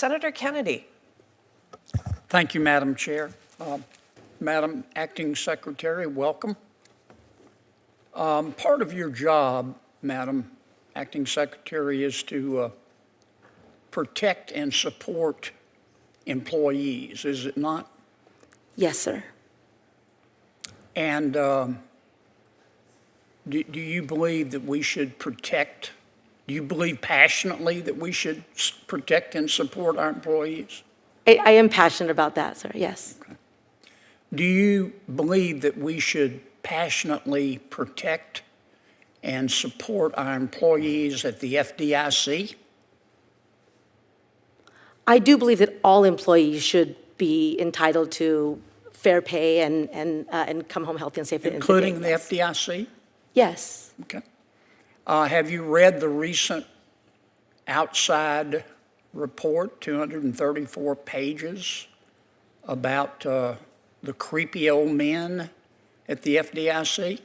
Senator Kennedy. Thank you, Madam Chair. Madam Acting Secretary, welcome. Part of your job, Madam Acting Secretary, is to protect and support employees, is it not? Yes, sir. And do you believe that we should protect, do you believe passionately that we should protect and support our employees? I am passionate about that, sir, yes. Okay. Do you believe that we should passionately protect and support our employees at the FDIC? I do believe that all employees should be entitled to fair pay and come home healthy and safe. Including the FDIC? Yes. Okay. Have you read the recent outside report, 234 pages, about the creepy old men at the FDIC?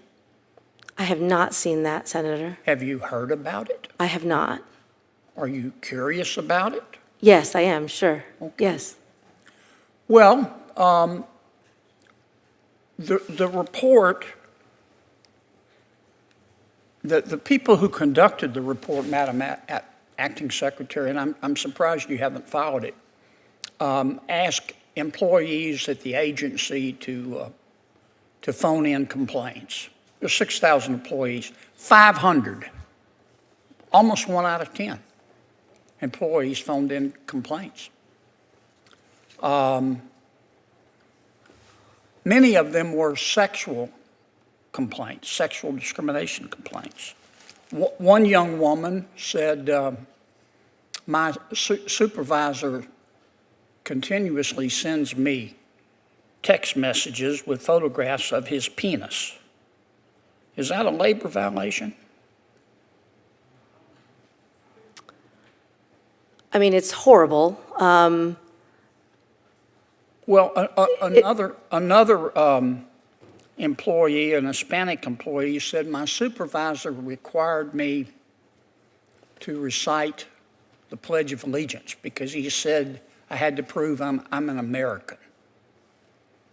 I have not seen that, Senator. Have you heard about it? I have not. Are you curious about it? Yes, I am, sure. Okay. Yes. Well, the report, the people who conducted the report, Madam Acting Secretary, and I'm surprised you haven't followed it, asked employees at the agency to phone in complaints. There's 6,000 employees, 500, almost 1 out of 10 employees phoned in complaints. Many of them were sexual complaints, sexual discrimination complaints. One young woman said, my supervisor continuously sends me text messages with photographs of his penis. Is that a labor violation? I mean, it's horrible. Another employee, an Hispanic employee, said my supervisor required me to recite the Pledge of Allegiance because he said I had to prove I'm an American.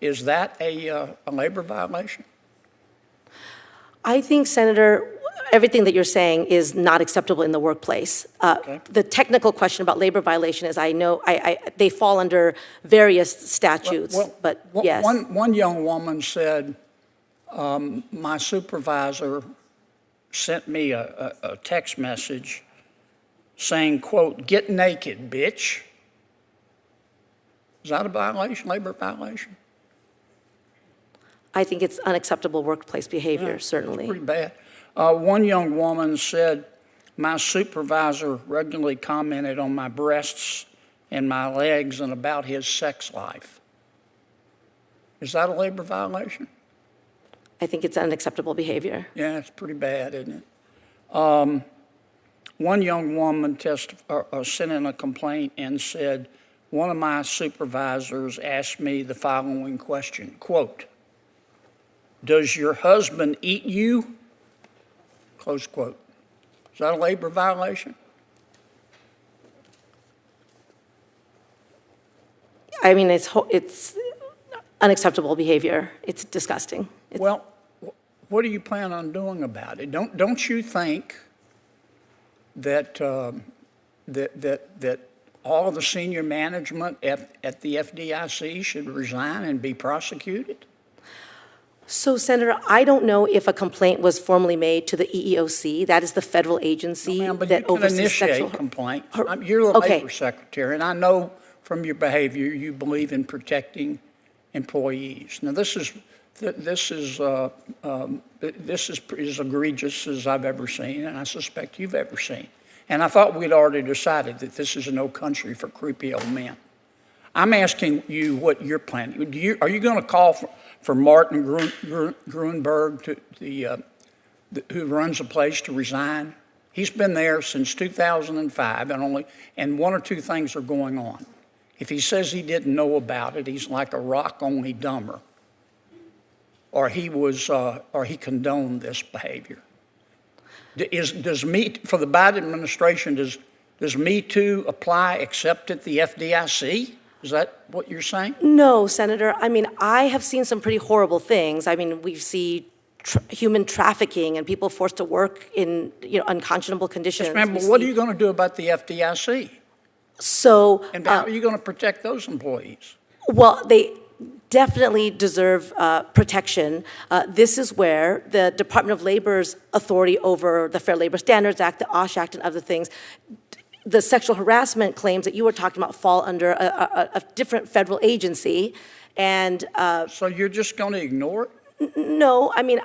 Is that a labor violation? I think, Senator, everything that you're saying is not acceptable in the workplace. Okay. The technical question about labor violation is, I know they fall under various statutes, but yes. One young woman said, my supervisor sent me a text message saying, quote, "Get naked, bitch." Is that a violation, labor violation? I think it's unacceptable workplace behavior, certainly. It's pretty bad. One young woman said, my supervisor regularly commented on my breasts and my legs and about his sex life. Is that a labor violation? I think it's unacceptable behavior. Yeah, it's pretty bad, isn't it? One young woman sent in a complaint and said, one of my supervisors asked me the following question, quote, "Does your husband eat you?" Close quote. Is that a labor violation? I mean, it's unacceptable behavior. It's disgusting. Well, what do you plan on doing about it? Don't you think that that all of the senior management at the FDIC should resign and be prosecuted? So, Senator, I don't know if a complaint was formally made to the EEOC. That is the federal agency that oversees sexual complaint. You're the labor secretary, and I know from your behavior you believe in protecting employees. Now, this is as egregious as I've ever seen, and I suspect you've ever seen. And I thought we'd already decided that this is no country for creepy old men. I'm asking you what you're planning. Are you going to call for Martin Gruenberg, who runs the place, to resign? He's been there since 2005, and one or two things are going on. If he says he didn't know about it, he's like a rock, only dumber. Or he condoned this behavior. For the Biden administration, Does Me Too apply except at the FDIC? Is that what you're saying? No, Senator. I mean, I have seen some pretty horrible things. I mean, we see human trafficking and people forced to work in unconscionable conditions. Yes, ma'am, but what are you going to do about the FDIC? So, And how are you going to protect those employees? well, they definitely deserve protection. This is where the Department of Labor's authority over the Fair Labor Standards Act, the OSH Act, and other things, the sexual harassment claims that you were talking about fall under a different federal agency. And So you're just going to ignore it? no, I mean,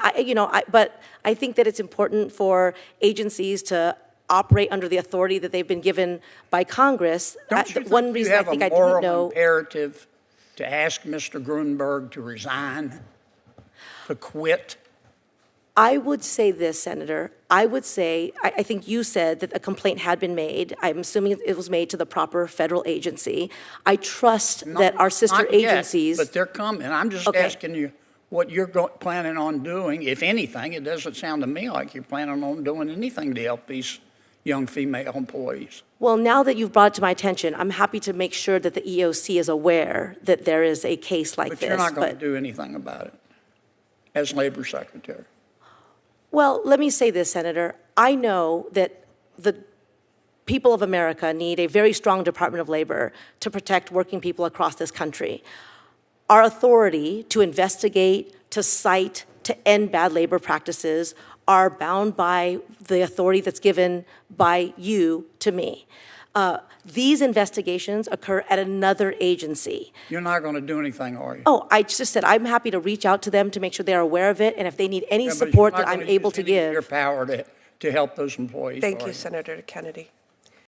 but I think that it's important for agencies to operate under the authority that they've been given by Congress. Don't you think One reason I think I didn't moral know. imperative to ask Mr. Grunberg to resign, to quit? I would say this, Senator. I would say, I think you said that a complaint had been made. I'm assuming it was made to the proper federal agency. I trust that our sister Not yet, agencies. but they're coming. I'm just Okay. asking you what you're planning on doing, if anything. It doesn't sound to me like you're planning on doing anything to help these young female employees. Well, now that you've brought it to my attention, I'm happy to make sure that the EOC is aware that there is a case like But this. you're not going to do anything about it as Labor Secretary. Well, let me say this, Senator. I know that the people of America need a very strong Department of Labor to protect working people across this country. Our authority to investigate, to cite, to end bad labor practices are bound by the authority that's given by you to me. These investigations occur at another agency. You're not going to do anything, are you? Oh, I just said I'm happy to reach out to them to make sure they're aware of it, and if they need any Yeah, but you're support not that I'm gonna able use to any of your give. power to help those employees. Thank are you, Senator Kennedy.